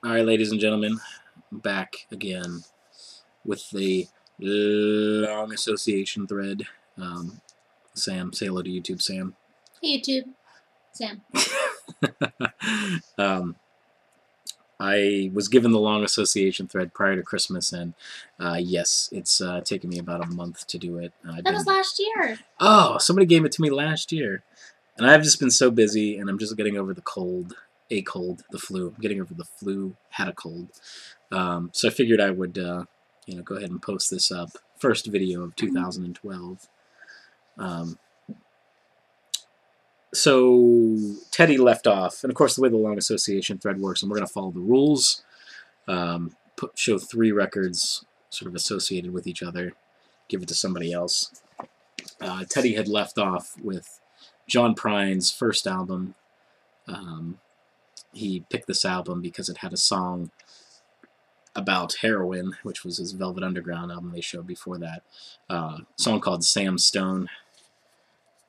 Alright, ladies and gentlemen, back again with the long association thread. Sam, say hello to YouTube, Sam. Hey, YouTube. Sam. I was given the long association thread prior to Christmas, and yes, it's taken me about a month to do it. That was last year. Oh, somebody gave it to me last year. And I've just been so busy, and I'm just getting over the flu. I'm getting over the flu, had a cold. So I figured I would, go ahead and post this up. First video of 2012. So Teddy left off, and of course the way the long association thread works, and we're going to follow the rules, show 3 records sort of associated with each other, give it to somebody else. Teddy had left off with John Prine's first album. He picked this album because it had a song about heroin, which was his Velvet Underground album they showed before that. A song called Sam Stone.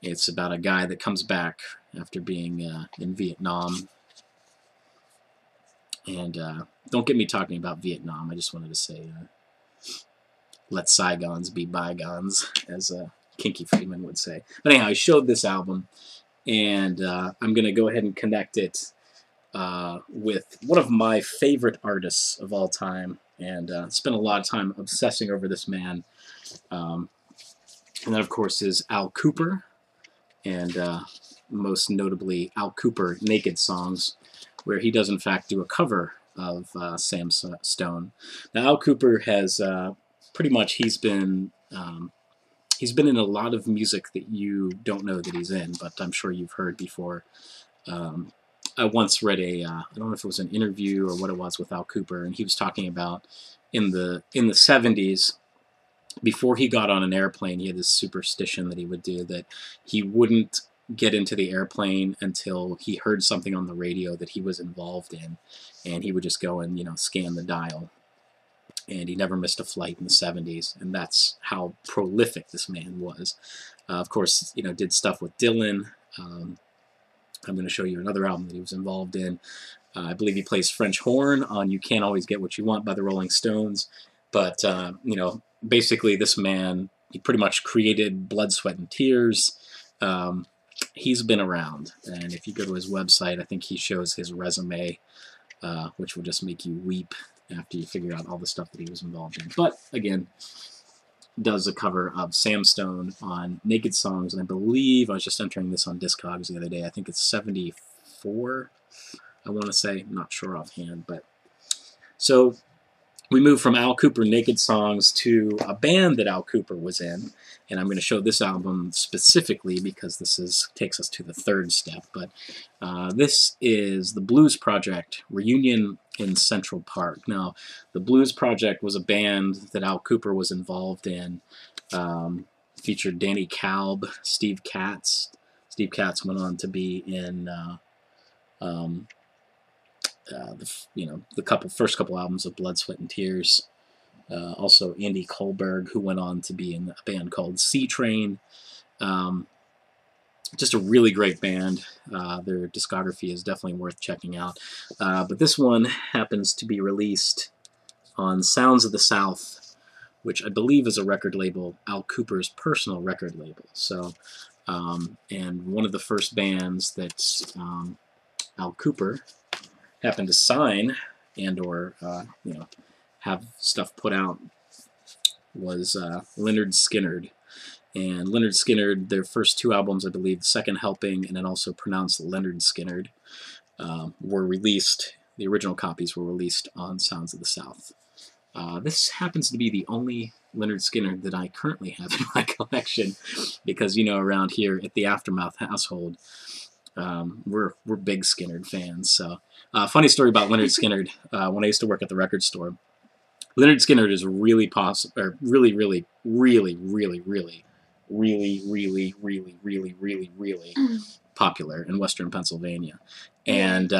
It's about a guy that comes back after being in Vietnam. And don't get me talking about Vietnam. I just wanted to say, let Saigons be bygones, as Kinky Friedman would say. But anyhow, I showed this album, and I'm going to go ahead and connect it with one of my favorite artists of all time, and spent a lot of time obsessing over this man. And that, of course, is Al Kooper, and most notably Al Kooper Naked Songs, where he does in fact do a cover of Sam Stone. Now, Al Kooper has pretty much, he's been in a lot of music that you don't know that he's in, but I'm sure you've heard before. I once read I don't know if it was an interview or what it was with Al Kooper, and he was talking about in the 70s, before he got on an airplane, he had this superstition that he would do, that he wouldn't get into the airplane until he heard something on the radio that he was involved in, and he would just go and, scan the dial. And he never missed a flight in the 70s, and that's how prolific this man was. Of course, did stuff with Dylan. I'm going to show you another album that he was involved in. I believe he plays French horn on You Can't Always Get What You Want by the Rolling Stones. But, basically this man, he pretty much created Blood, Sweat, and Tears. He's been around, and if you go to his website, I think he shows his resume, which will just make you weep after you figure out all the stuff that he was involved in. But, again, does a cover of Sam Stone on Naked Songs, and I believe, I was just entering this on Discogs the other day, I think it's 74, I want to say, I'm not sure offhand, but, so, we move from Al Kooper Naked Songs to a band that Al Kooper was in, and I'm going to show this album specifically because this takes us to the 3rd step, but this is the Blues Project, Reunion in Central Park. Now, the Blues Project was a band that Al Kooper was involved in, featured Danny Kalb, Steve Katz. Steve Katz went on to be in the first couple albums of Blood, Sweat, and Tears. Also Andy Kohlberg, who went on to be in a band called Sea Train. Just a really great band. Their discography is definitely worth checking out. But this one happens to be released on Sounds of the South, which I believe is a record label, Al Kooper's personal record label. So, and one of the first bands that Al Kooper happened to sign and or have stuff put out was Lynyrd Skynyrd. And Lynyrd Skynyrd, their first 2 albums, I believe, The Second Helping and then also pronounced Lynyrd Skynyrd, were released, the original copies were released on Sounds of the South. This happens to be the only Lynyrd Skynyrd that I currently have in my collection because, around here at the Aftermath household, we're big Skynyrd fans. So, funny story about Lynyrd Skynyrd. When I used to work at the record store, Lynyrd Skynyrd is really popular in Western Pennsylvania, and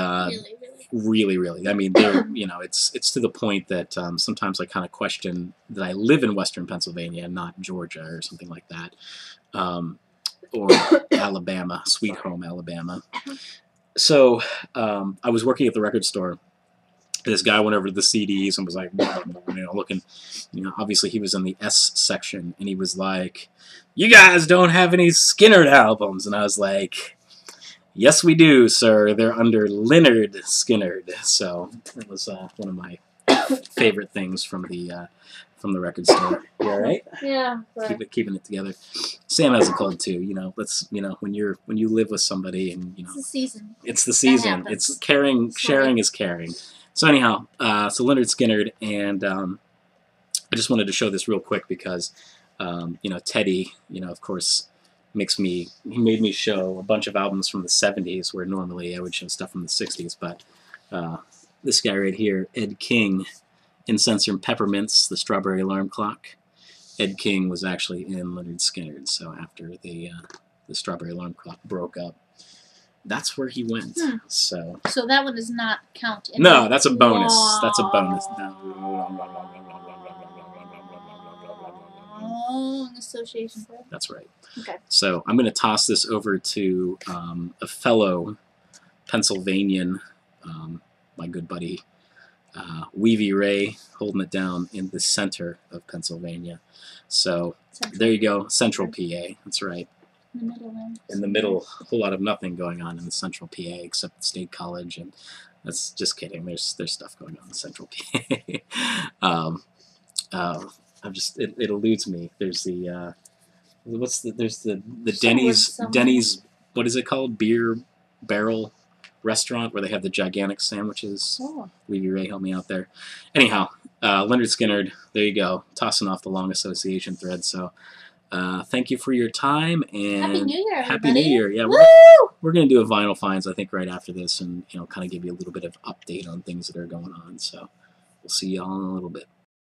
really. I mean, they're it's to the point that sometimes I kind of question that I live in Western Pennsylvania and not Georgia or something like that. Or Alabama, Sweet Home Alabama. So I was working at the record store, this guy went over to the CDs and was like, looking, obviously he was in the S section, and he was like, "You guys don't have any Skynyrd albums," and I was like, "Yes, we do, sir. They're under Lynyrd Skynyrd." So it was one of my favorite things from the record store. You all right? Yeah. Keeping it together. Sam has a cold too. Let's when you live with somebody and It's the season. it's the season. It's caring. Sharing is caring. So anyhow, so Lynyrd Skynyrd, and I just wanted to show this real quick because Teddy, of course, he made me show a bunch of albums from the 70s where normally I would show stuff from the 60s, but this guy right here, Ed King, Incense and Peppermints, the Strawberry Alarm Clock. Ed King was actually in Lynyrd Skynyrd, so after the Strawberry Alarm Clock broke up, that's where he went. So that one does not count. No, that's a bonus. That's a bonus. Loooooooooooong Association. That's right. Okay. So I'm going to toss this over to a fellow Pennsylvanian, my good buddy, Weavy Ray, holding it down in the center of Pennsylvania. So there you go, Central PA. That's right. In the middle, then. In the middle, a whole lot of nothing going on in the Central PA except the State College, and that's just kidding. There's stuff going on in Central PA. It eludes me. There's the Denny's, what is it called? Beer Barrel restaurant where they have the gigantic sandwiches. Oh. Weavy Ray, help me out there. Anyhow, Lynyrd Skynyrd, there you go, tossing off the long association thread. So thank you for your time, and Happy New Year, Happy everybody. New Year. Yeah, Woo! we're going to do a vinyl finds, I think, right after this, and kind of give you a little bit of update on things that are going on. So we'll see y'all in a little bit.